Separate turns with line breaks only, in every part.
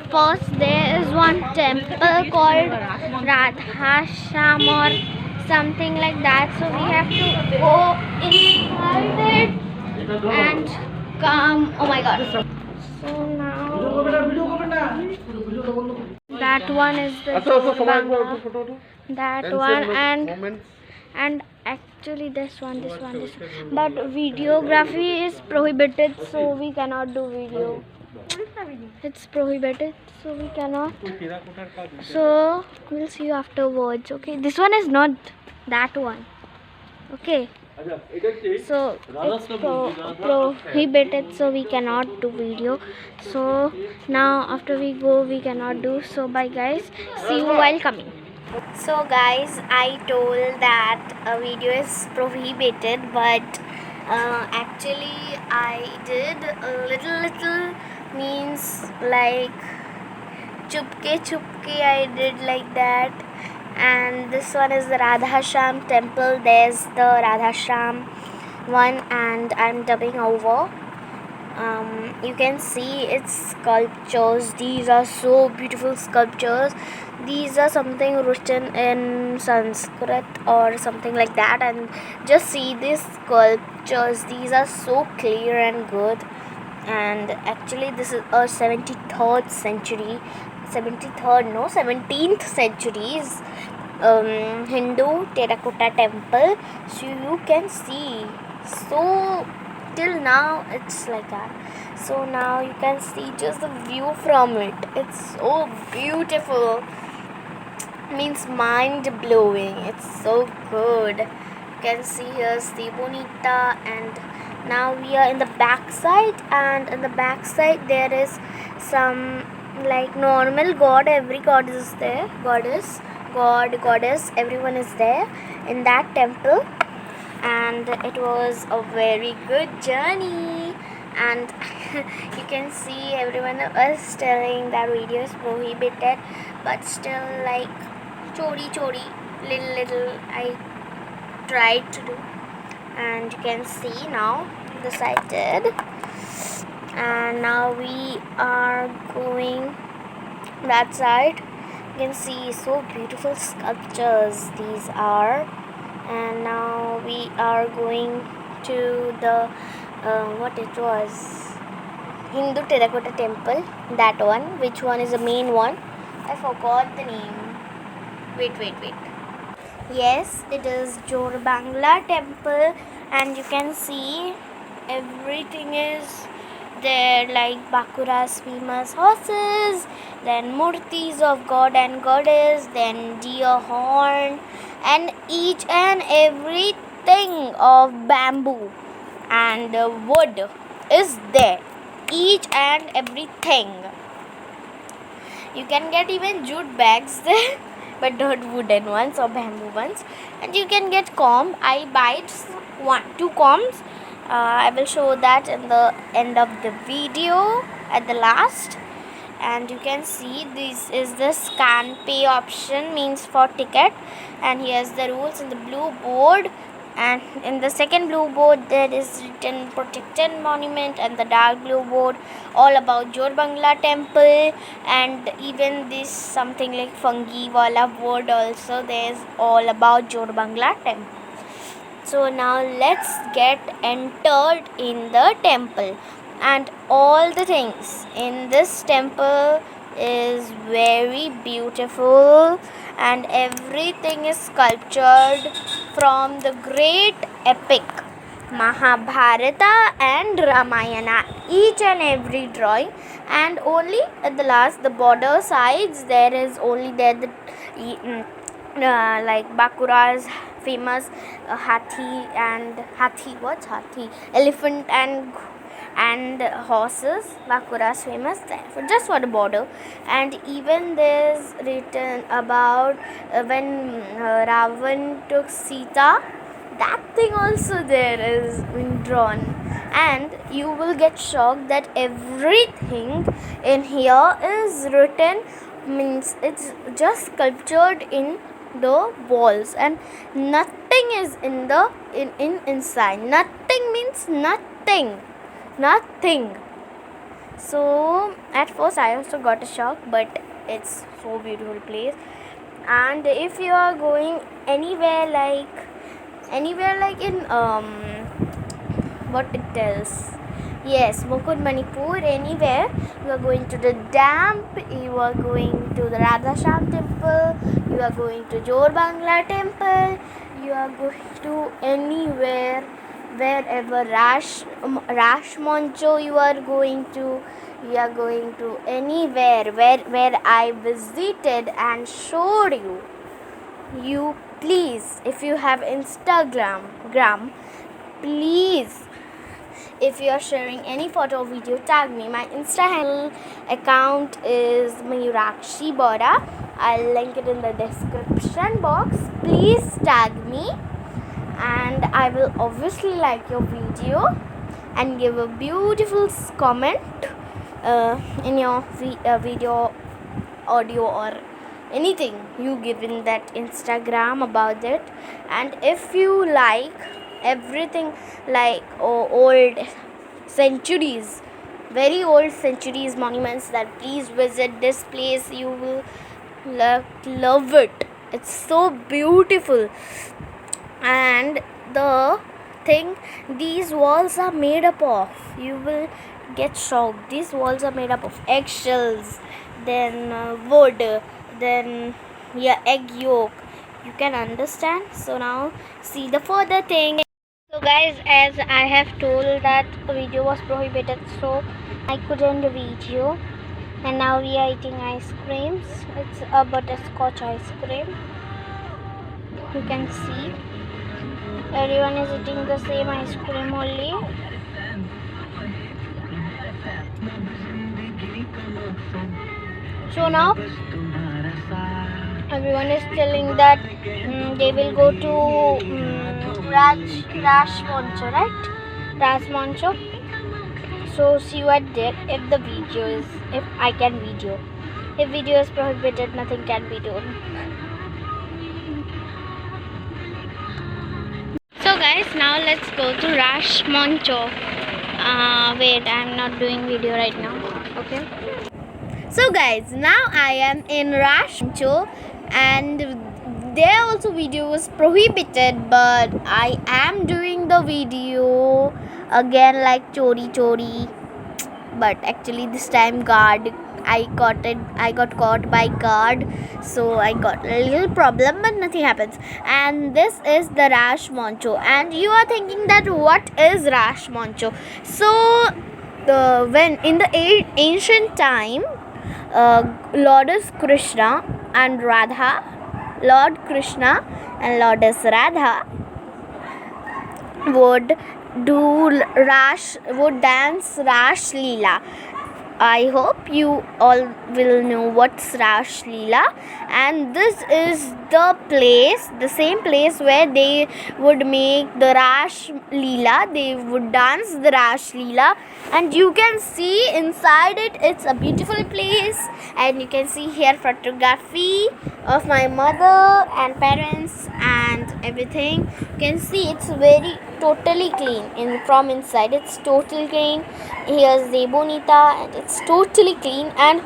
first there is one temple called Radhasham or something like that. So we have to go inside it and come. Oh my god. So now that one is the Bangla. That one and actually this one. But videography is prohibited, so we cannot do video. It's prohibited, so we cannot. So we'll see you afterwards. Okay, this one is not that one. Okay, so it's prohibited, so we cannot do video. So now after we go we cannot do. So bye guys, see you while coming. So guys, I told that a video is prohibited, but actually I did a little means like chupke I did like that. And this one is the Radhasham temple. There's the Radhasham one and I'm dubbing over. You can see its sculptures. These are so beautiful sculptures. These are something written in Sanskrit or something like that, and just see these sculptures. These are so clear and good. And actually this is a 17th century Hindu terracotta temple. So you can see, so till now it's like that. So now you can see just the view from it. It's so beautiful, means mind blowing. It's so good. You can see here's the bonita, and now we are in the back side, and in the back side there is some like normal god. Every god is there, goddess, everyone is there in that temple. And it was a very good journey. And you can see everyone is telling that video is prohibited, but still like chori little I tried to do. And you can see now this I did. And now we are going that side. You can see so beautiful sculptures these are. And now we are going to the what it was, Hindu terracotta temple, that one. Which one is the main one? I forgot the name. Wait. Yes, it is Jorbangla temple. And you can see everything is there, like Bakura's famous horses, then murtis of god and goddess, then deer horn, and each and everything of bamboo and wood is there. Each and everything. You can get even jute bags there, but not wooden ones or bamboo ones. And you can get comb. I bought 2 combs. I will show that in the end of the video at the last. And you can see this is the scan pay option, means for ticket. And here's the rules in the blue board. And in the second blue board there is written protected monument, and the dark blue board all about Jorbangla temple. And even this something like fungi wala board also, there's all about Jorbangla temple. So now let's get entered in the temple. And all the things in this temple is very beautiful, and everything is sculptured from the great epic Mahabharata and Ramayana, each and every drawing. And only at the last, the border sides, there is only there the like Bakura's famous elephant and horses. Bakura's famous there for just for the border. And even there's written about when Ravan took Sita, that thing also there is been drawn. And you will get shocked that everything in here is written, means it's just sculptured in the walls, and nothing is in the inside. Nothing means nothing. So at first I also got a shock, but it's so beautiful place. And if you are going anywhere like in what it tells, yes, Mukund Manipur, anywhere you are going to the dam, you are going to the Radha Sham temple, you are going to Jor Bangla temple, you are going to anywhere, wherever Rash Moncho you are going to anywhere where I visited and showed you please, if you have Instagram, please, if you are sharing any photo or video, tag me. My Insta handle account is Mayurakshi Bora. I'll link it in the description box. Please tag me, and I will obviously like your video and give a beautiful comment in your video, audio, or anything you give in that Instagram about it. And if you like everything like old centuries, very old centuries monuments, that please visit this place. You will love it. It's so beautiful. And the thing these walls are made up of, you will get shocked. These walls are made up of eggshells, then wood, then egg yolk. You can understand. So now see the further thing. So guys, as I have told that video was prohibited, so I couldn't video. And now we are eating ice creams. It's a butterscotch ice cream. You can see everyone is eating the same ice cream only. So now everyone is telling that they will go to Rash Moncho, right? Rash Moncho. So see what there. If I can video. If video is prohibited, nothing can be done. So guys, now let's go to Rash Moncho. Wait, I'm not doing video right now. Okay. So guys, now I am in Rash Moncho, and there also video was prohibited, but I am doing the video again like chori. But actually this time I got caught by guard, so I got a little problem, but nothing happens. And this is the Rash Moncho, and you are thinking that what is Rash Moncho? So when in the ancient time, Lord Krishna and Lordess Radha would dance Rash Leela. I hope you all will know what's Rash Leela, and this is the same place where they would make the Rash Leela. They would dance the Rash Leela, and you can see inside it. It's a beautiful place, and you can see here photography of my mother and parents and everything. You can see it's very totally clean from inside. It's totally clean. Here's Zebonita, and it's totally clean, and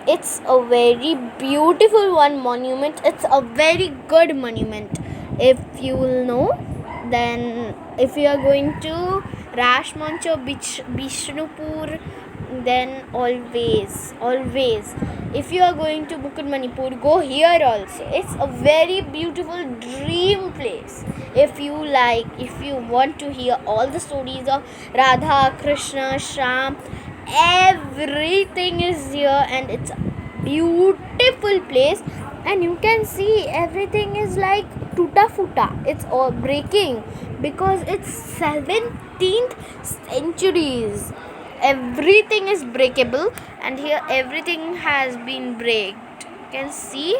it's a very beautiful monument. It's a very good monument. If you will know, then if you are going to Rash Moncho, Bishnupur, then always, if you are going to Mukund Manipur, go here also. It's a very beautiful dream place. If you want to hear all the stories of Radha, Krishna, Sham, everything is here, and it's a beautiful place. And you can see everything is like tuta futa. It's all breaking because it's 17th centuries. Everything is breakable, and here everything has been breaked. You can see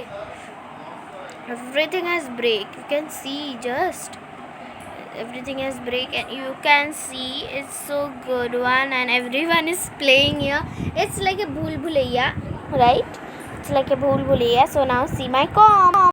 everything has break. You can see just everything has break, and you can see it's so good one, and everyone is playing here. It's like a bhool bhulaiya, right? It's like a bhool bhulaiya. So now see my com.